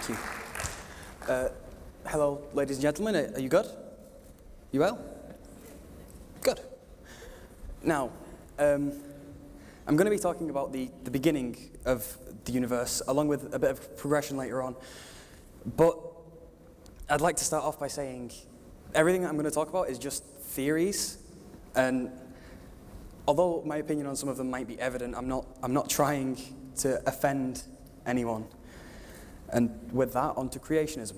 Thank you. Hello, ladies and gentlemen. Are you good? You well? Good. Now, I'm going to be talking about the beginning of the universe, along with a bit of progression later on. But I'd like to start off by saying everything that I'm going to talk about is just theories, and although my opinion on some of them might be evident, I'm not trying to offend anyone. And with that, on to creationism.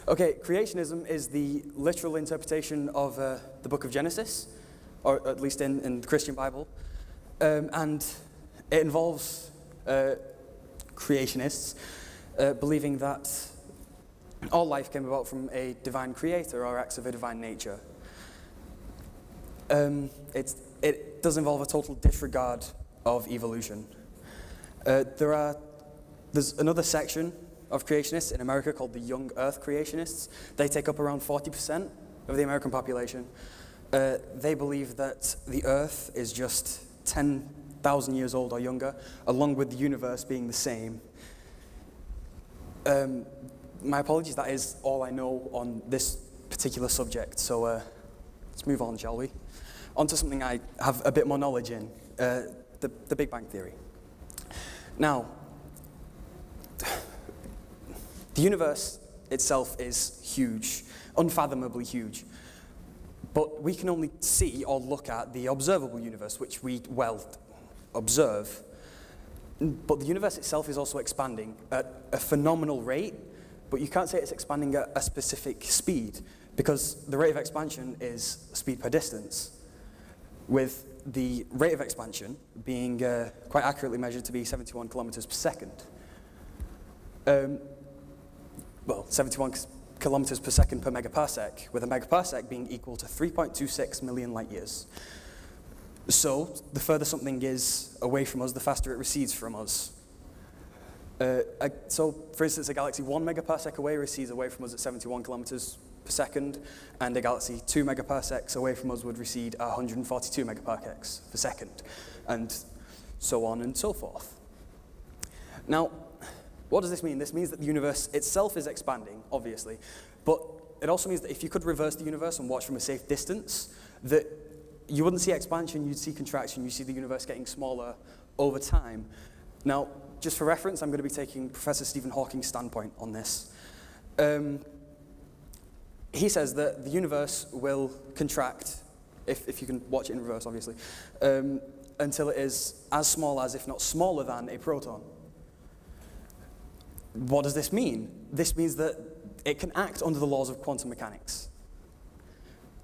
Okay, creationism is the literal interpretation of the book of Genesis, or at least in the Christian Bible, and it involves creationists believing that all life came about from a divine creator or acts of a divine nature. It does involve a total disregard of evolution. There's another section of creationists in America called the Young Earth creationists. They take up around 40% of the American population. They believe that the Earth is just 10,000 years old or younger, along with the universe being the same. My apologies, that is all I know on this particular subject, so let's move on, shall we? On to something I have a bit more knowledge in, the Big Bang Theory. Now, the universe itself is huge, unfathomably huge, but we can only see or look at the observable universe, which we, well, observe. But the universe itself is also expanding at a phenomenal rate, but you can't say it's expanding at a specific speed, because the rate of expansion is speed per distance, with the rate of expansion being quite accurately measured to be 71 kilometers per second. Well, 71 kilometers per second per megaparsec, with a megaparsec being equal to 3.26 million light years. So, the further something is away from us, the faster it recedes from us. So, for instance, a galaxy 1 megaparsec away recedes away from us at 71 kilometers per second, and a galaxy 2 megaparsecs away from us would recede at 142 megaparsecs per second, and so on and so forth. Now, what does this mean? This means that the universe itself is expanding, obviously, but it also means that if you could reverse the universe and watch from a safe distance, that you wouldn't see expansion, you'd see contraction, you'd see the universe getting smaller over time. Now, just for reference, I'm going to be taking Professor Stephen Hawking's standpoint on this. He says that the universe will contract, if you can watch it in reverse, obviously, until it is as small as, if not smaller than, a proton. What does this mean? This means that it can act under the laws of quantum mechanics.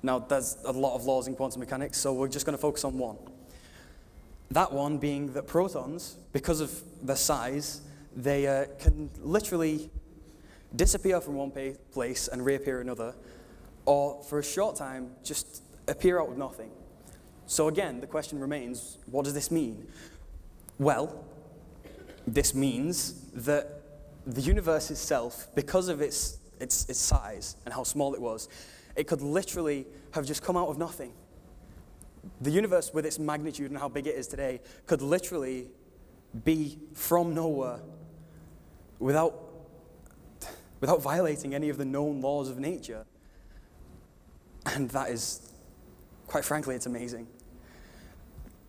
Now, there's a lot of laws in quantum mechanics, so we're just going to focus on one. That one being that protons, because of their size, they can literally disappear from one place and reappear another, or for a short time, just appear out of nothing. So again, the question remains, what does this mean? Well, this means that the universe itself, because of its size and how small it was, it could literally have just come out of nothing. The universe, with its magnitude and how big it is today, could literally be from nowhere without violating any of the known laws of nature. And that is, quite frankly, it's amazing.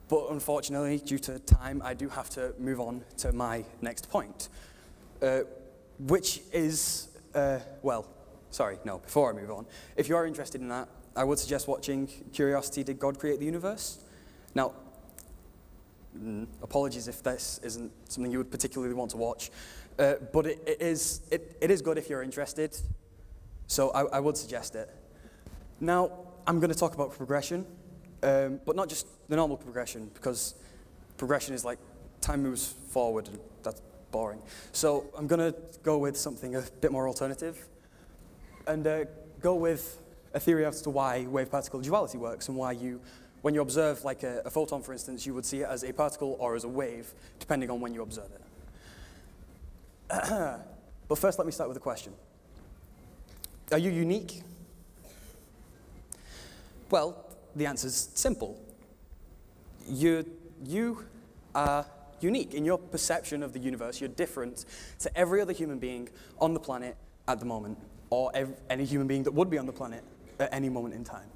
But unfortunately, due to time, I do have to move on to my next point. Which is, before I move on, if you are interested in that, I would suggest watching Curiosity, Did God Create the Universe? Now, apologies if this isn't something you would particularly want to watch, but it is good if you're interested, so I would suggest it. Now, I'm going to talk about progression, but not just the normal progression, because progression is like time moves forward, and that's boring. So I'm going to go with something a bit more alternative, and go with a theory as to why wave-particle duality works, and why when you observe like a photon, for instance, you would see it as a particle or as a wave, depending on when you observe it. But first, let me start with a question. Are you unique? Well, the answer's simple. You are unique. In your perception of the universe, you're different to every other human being on the planet at the moment, or any human being that would be on the planet at any moment in time.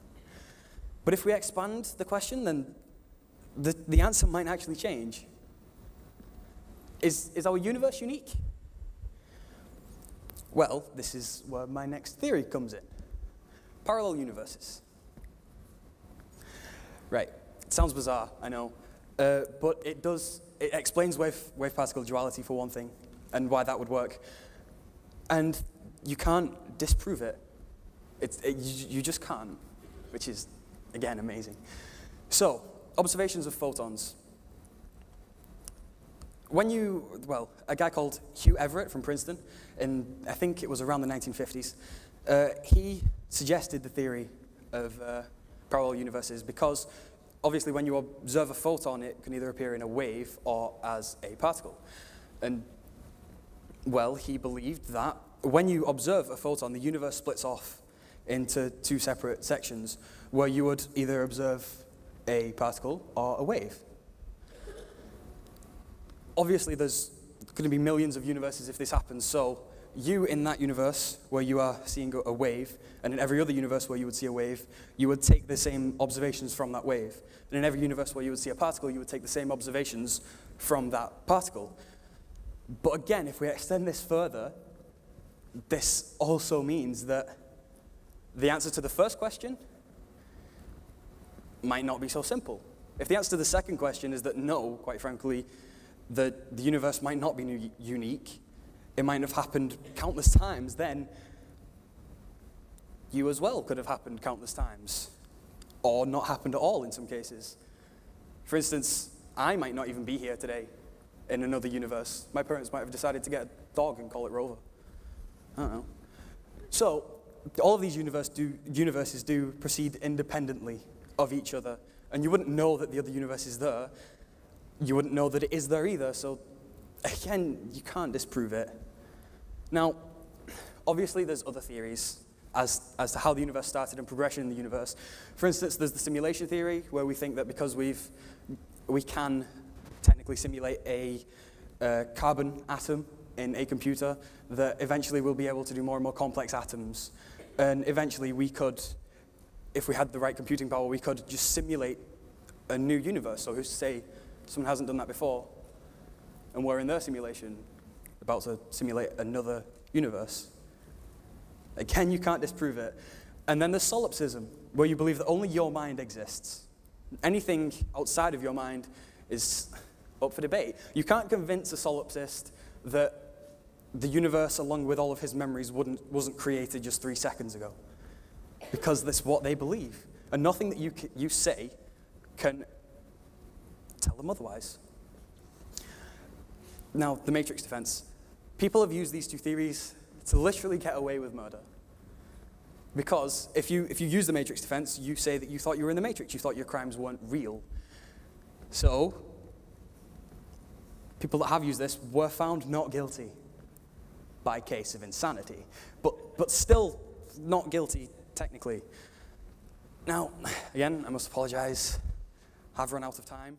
But if we expand the question, then the answer might actually change. Is our universe unique? Well, this is where my next theory comes in. Parallel universes. Right, it sounds bizarre, I know, but it explains wave-particle duality for one thing, and why that would work. And you can't disprove it. You just can't, which is, again, amazing. So, observations of photons. A guy called Hugh Everett from Princeton, I think it was around the 1950s, he suggested the theory of parallel universes because, obviously, when you observe a photon, it can either appear in a wave or as a particle. And, well, he believed that when you observe a photon, the universe splits off into two separate sections where you would either observe a particle or a wave. Obviously, there's going to be millions of universes if this happens, so you in that universe where you are seeing a wave, and in every other universe where you would see a wave, you would take the same observations from that wave. And in every universe where you would see a particle, you would take the same observations from that particle. But again, if we extend this further, this also means that the answer to the first question might not be so simple. If the answer to the second question is that no, quite frankly, the universe might not be unique, it might have happened countless times, then you as well could have happened countless times, or not happened at all in some cases. For instance, I might not even be here today in another universe. My parents might have decided to get a dog and call it Rover. I don't know. So, all of these universes do proceed independently of each other, and you wouldn't know that the other universe is there. You wouldn't know that it is there either, so again, you can't disprove it. Now, obviously there's other theories as to how the universe started and progression in the universe. For instance, there's the simulation theory, where we think that because we can technically simulate a carbon atom in a computer, that eventually we'll be able to do more and more complex atoms. And eventually we could, if we had the right computing power, we could just simulate a new universe. So who's to say someone hasn't done that before, and we're in their simulation about to simulate another universe? Again, you can't disprove it. And then there's solipsism, where you believe that only your mind exists. Anything outside of your mind is up for debate. You can't convince a solipsist that the universe, along with all of his memories, wasn't created just 3 seconds ago, because that's what they believe. And nothing that you say can tell them otherwise. Now, the matrix defense. People have used these two theories to literally get away with murder. Because if you use the matrix defense, you say that you thought you were in the matrix, you thought your crimes weren't real. So, people that have used this were found not guilty by case of insanity, but still not guilty technically. Now, again, I must apologize. I've run out of time.